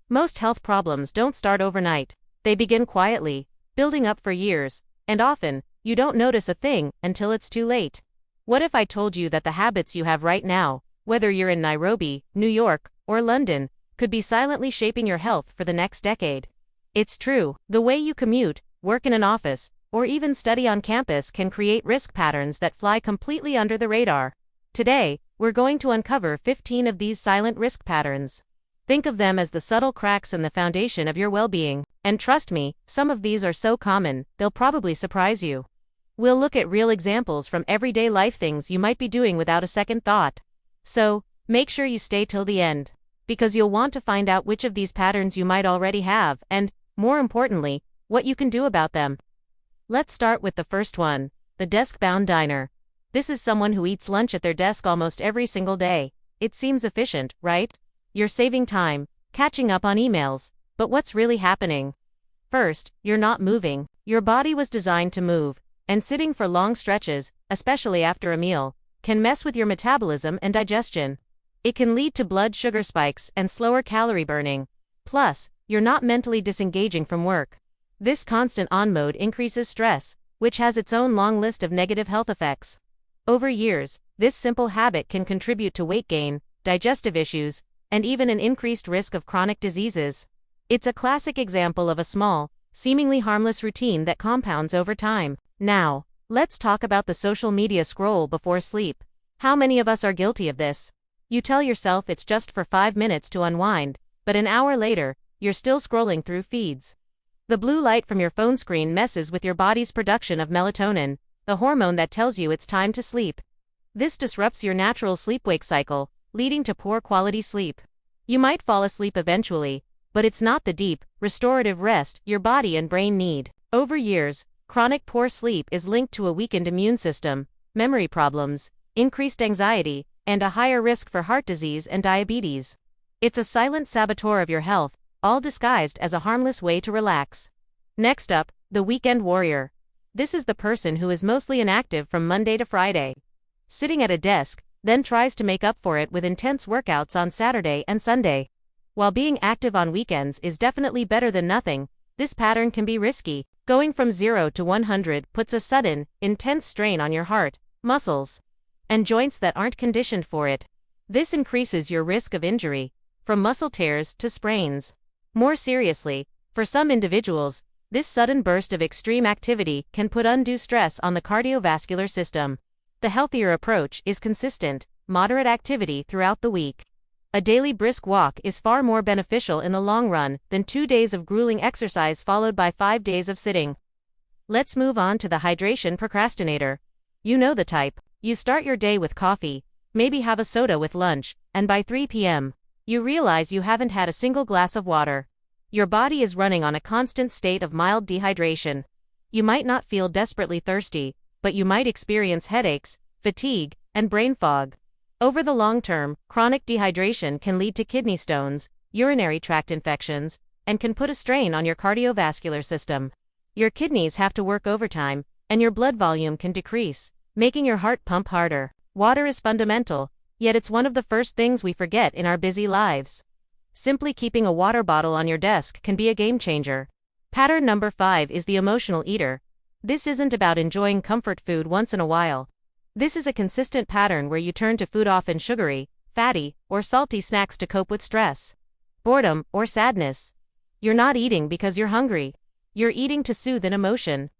Most health problems don't start overnight. They begin quietly, building up for years, and often, you don't notice a thing until it's too late. What if I told you that the habits you have right now, whether you're in Nairobi, New York, or London, could be silently shaping your health for the next decade? It's true, the way you commute, work in an office, or even study on campus can create risk patterns that fly completely under the radar. Today, we're going to uncover 15 of these silent risk patterns. Think of them as the subtle cracks in the foundation of your well-being, and trust me, some of these are so common, they'll probably surprise you. We'll look at real examples from everyday life, things you might be doing without a second thought. So, make sure you stay till the end, because you'll want to find out which of these patterns you might already have, and, more importantly, what you can do about them. Let's start with the first one, the desk-bound diner. This is someone who eats lunch at their desk almost every single day. It seems efficient, right? You're saving time, catching up on emails, but what's really happening? First, you're not moving. Your body was designed to move, and sitting for long stretches, especially after a meal, can mess with your metabolism and digestion. It can lead to blood sugar spikes and slower calorie burning. Plus, you're not mentally disengaging from work. This constant on mode increases stress, which has its own long list of negative health effects. Over years, this simple habit can contribute to weight gain, digestive issues, and even an increased risk of chronic diseases. It's a classic example of a small, seemingly harmless routine that compounds over time. Now, let's talk about the social media scroll before sleep. How many of us are guilty of this? You tell yourself it's just for 5 minutes to unwind, but an hour later, you're still scrolling through feeds. The blue light from your phone screen messes with your body's production of melatonin, the hormone that tells you it's time to sleep. This disrupts your natural sleep-wake cycle, leading to poor quality sleep. You might fall asleep eventually, but it's not the deep, restorative rest your body and brain need. Over years, chronic poor sleep is linked to a weakened immune system, memory problems, increased anxiety, and a higher risk for heart disease and diabetes. It's a silent saboteur of your health, all disguised as a harmless way to relax. Next up, the weekend warrior. This is the person who is mostly inactive from Monday to Friday. Sitting at a desk, then tries to make up for it with intense workouts on Saturday and Sunday. While being active on weekends is definitely better than nothing, this pattern can be risky. Going from 0 to 100 puts a sudden, intense strain on your heart, muscles, and joints that aren't conditioned for it. This increases your risk of injury, from muscle tears to sprains. More seriously, for some individuals, this sudden burst of extreme activity can put undue stress on the cardiovascular system. The healthier approach is consistent, moderate activity throughout the week. A daily brisk walk is far more beneficial in the long run than 2 days of grueling exercise followed by 5 days of sitting. Let's move on to the hydration procrastinator. You know the type. You start your day with coffee, maybe have a soda with lunch, and by 3 p.m., you realize you haven't had a single glass of water. Your body is running on a constant state of mild dehydration. You might not feel desperately thirsty, but you might experience headaches, fatigue, and brain fog. Over the long term, chronic dehydration can lead to kidney stones, urinary tract infections, and can put a strain on your cardiovascular system. Your kidneys have to work overtime, and your blood volume can decrease, making your heart pump harder. Water is fundamental, yet it's one of the first things we forget in our busy lives. Simply keeping a water bottle on your desk can be a game changer. Pattern number 5 is the emotional eater. This isn't about enjoying comfort food once in a while. This is a consistent pattern where you turn to food, often sugary, fatty, or salty snacks to cope with stress, boredom, or sadness. You're not eating because you're hungry. You're eating to soothe an emotion.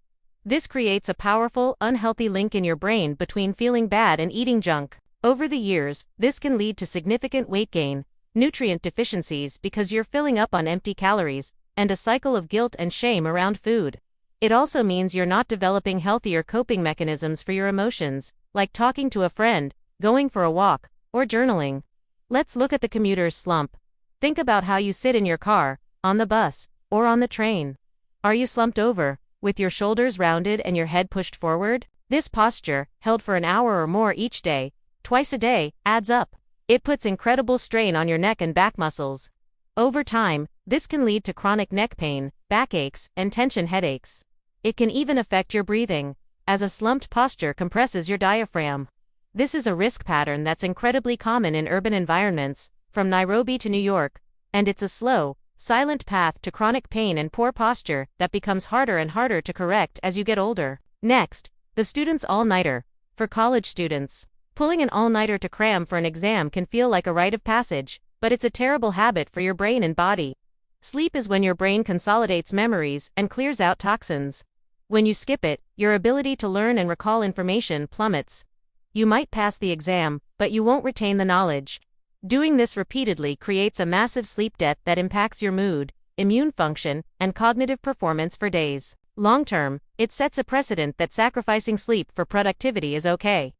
This creates a powerful, unhealthy link in your brain between feeling bad and eating junk. Over the years, this can lead to significant weight gain, nutrient deficiencies because you're filling up on empty calories, and a cycle of guilt and shame around food. It also means you're not developing healthier coping mechanisms for your emotions, like talking to a friend, going for a walk, or journaling. Let's look at the commuter's slump. Think about how you sit in your car, on the bus, or on the train. Are you slumped over, with your shoulders rounded and your head pushed forward? This posture, held for an hour or more each day, twice a day, adds up. It puts incredible strain on your neck and back muscles. Over time, this can lead to chronic neck pain, backaches, and tension headaches. It can even affect your breathing, as a slumped posture compresses your diaphragm. This is a risk pattern that's incredibly common in urban environments, from Nairobi to New York, and it's a slow, silent path to chronic pain and poor posture that becomes harder and harder to correct as you get older. Next, the student's all-nighter. For college students, pulling an all-nighter to cram for an exam can feel like a rite of passage, but it's a terrible habit for your brain and body. Sleep is when your brain consolidates memories and clears out toxins. When you skip it, your ability to learn and recall information plummets. You might pass the exam, but you won't retain the knowledge. Doing this repeatedly creates a massive sleep debt that impacts your mood, immune function, and cognitive performance for days. Long-term, it sets a precedent that sacrificing sleep for productivity is okay.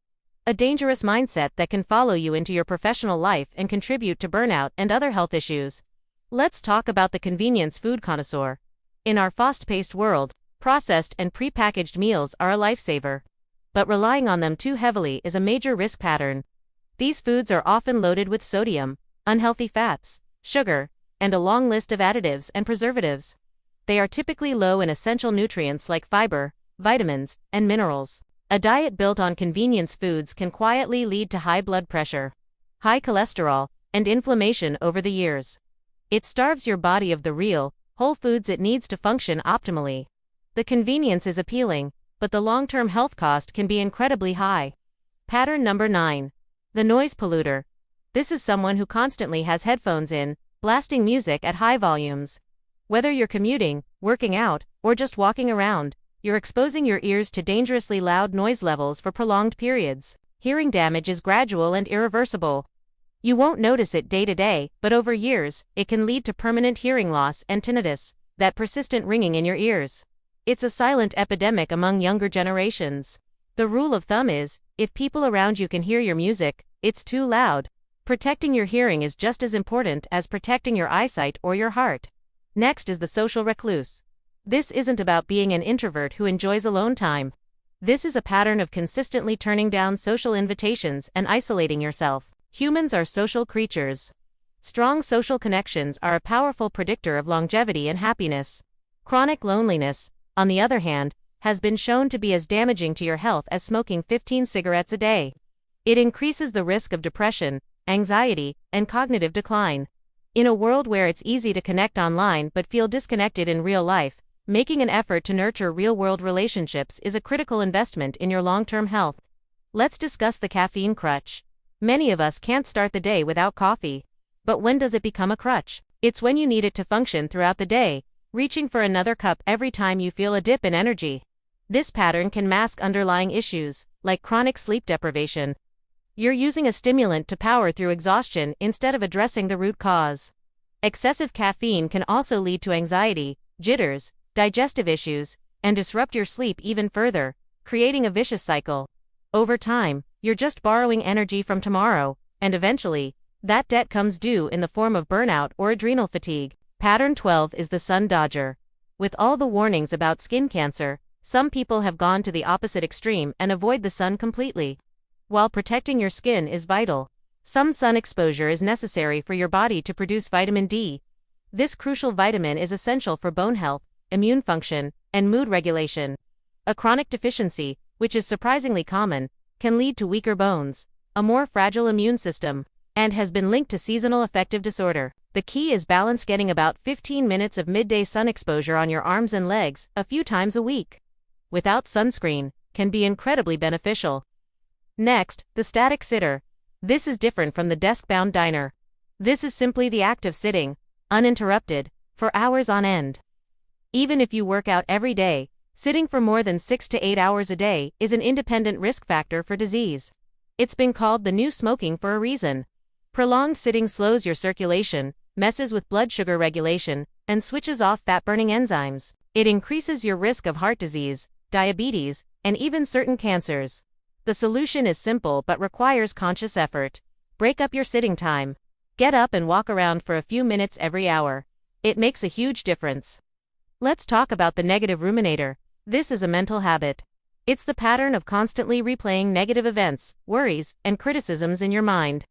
A dangerous mindset that can follow you into your professional life and contribute to burnout and other health issues. Let's talk about the convenience food connoisseur. In our fast-paced world, processed and pre-packaged meals are a lifesaver. But relying on them too heavily is a major risk pattern. These foods are often loaded with sodium, unhealthy fats, sugar, and a long list of additives and preservatives. They are typically low in essential nutrients like fiber, vitamins, and minerals. A diet built on convenience foods can quietly lead to high blood pressure, high cholesterol, and inflammation over the years. It starves your body of the real, whole foods it needs to function optimally. The convenience is appealing, but the long-term health cost can be incredibly high. Pattern number 9. The noise polluter. This is someone who constantly has headphones in, blasting music at high volumes. Whether you're commuting, working out, or just walking around, you're exposing your ears to dangerously loud noise levels for prolonged periods. Hearing damage is gradual and irreversible. You won't notice it day to day, but over years, it can lead to permanent hearing loss and tinnitus, that persistent ringing in your ears. It's a silent epidemic among younger generations. The rule of thumb is, if people around you can hear your music, it's too loud. Protecting your hearing is just as important as protecting your eyesight or your heart. Next is the social recluse. This isn't about being an introvert who enjoys alone time. This is a pattern of consistently turning down social invitations and isolating yourself. Humans are social creatures. Strong social connections are a powerful predictor of longevity and happiness. Chronic loneliness, on the other hand, has been shown to be as damaging to your health as smoking 15 cigarettes a day. It increases the risk of depression, anxiety, and cognitive decline. In a world where it's easy to connect online but feel disconnected in real life, making an effort to nurture real-world relationships is a critical investment in your long-term health. Let's discuss the caffeine crutch. Many of us can't start the day without coffee. But when does it become a crutch? It's when you need it to function throughout the day, reaching for another cup every time you feel a dip in energy. This pattern can mask underlying issues, like chronic sleep deprivation. You're using a stimulant to power through exhaustion instead of addressing the root cause. Excessive caffeine can also lead to anxiety, jitters, digestive issues, and disrupt your sleep even further, creating a vicious cycle. Over time, you're just borrowing energy from tomorrow, and eventually, that debt comes due in the form of burnout or adrenal fatigue. Pattern 12 is the sun dodger. With all the warnings about skin cancer, some people have gone to the opposite extreme and avoid the sun completely. While protecting your skin is vital, some sun exposure is necessary for your body to produce vitamin D. This crucial vitamin is essential for bone health, immune function, and mood regulation. A chronic deficiency, which is surprisingly common, can lead to weaker bones, a more fragile immune system, and has been linked to seasonal affective disorder. The key is balance, getting about 15 minutes of midday sun exposure on your arms and legs a few times a week. Without sunscreen, can be incredibly beneficial. Next, the static sitter. This is different from the desk-bound diner. This is simply the act of sitting, uninterrupted, for hours on end. Even if you work out every day, sitting for more than 6 to 8 hours a day is an independent risk factor for disease. It's been called the new smoking for a reason. Prolonged sitting slows your circulation, messes with blood sugar regulation, and switches off fat-burning enzymes. It increases your risk of heart disease, diabetes, and even certain cancers. The solution is simple but requires conscious effort. Break up your sitting time. Get up and walk around for a few minutes every hour. It makes a huge difference. Let's talk about the negative ruminator. This is a mental habit. It's the pattern of constantly replaying negative events, worries, and criticisms in your mind.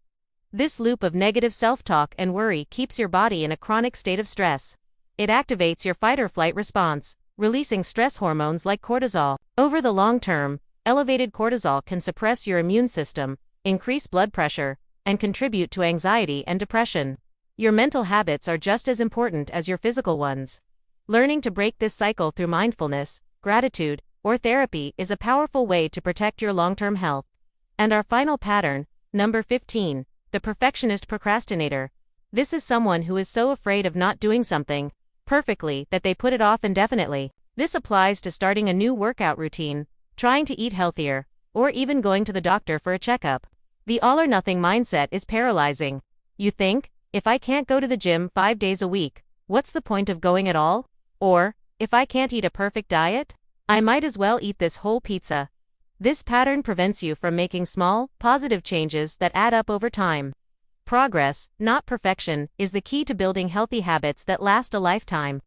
This loop of negative self-talk and worry keeps your body in a chronic state of stress. It activates your fight-or-flight response, releasing stress hormones like cortisol. Over the long term, elevated cortisol can suppress your immune system, increase blood pressure, and contribute to anxiety and depression. Your mental habits are just as important as your physical ones. Learning to break this cycle through mindfulness, gratitude, or therapy is a powerful way to protect your long-term health. And our final pattern, number 15, the perfectionist procrastinator. This is someone who is so afraid of not doing something perfectly that they put it off indefinitely. This applies to starting a new workout routine, trying to eat healthier, or even going to the doctor for a checkup. The all-or-nothing mindset is paralyzing. You think, if I can't go to the gym 5 days a week, what's the point of going at all? Or, if I can't eat a perfect diet, I might as well eat this whole pizza. This pattern prevents you from making small, positive changes that add up over time. Progress, not perfection, is the key to building healthy habits that last a lifetime.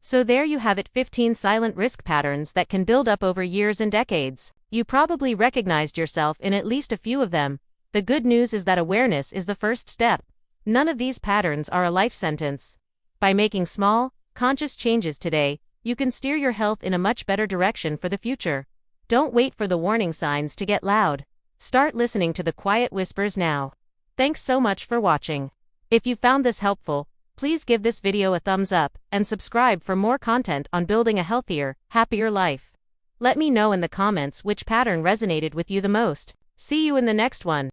So there you have it, 15 silent risk patterns that can build up over years and decades. You probably recognized yourself in at least a few of them. The good news is that awareness is the first step. None of these patterns are a life sentence. By making small, conscious changes today, you can steer your health in a much better direction for the future. Don't wait for the warning signs to get loud. Start listening to the quiet whispers now. Thanks so much for watching. If you found this helpful, please give this video a thumbs up and subscribe for more content on building a healthier, happier life. Let me know in the comments which pattern resonated with you the most. See you in the next one.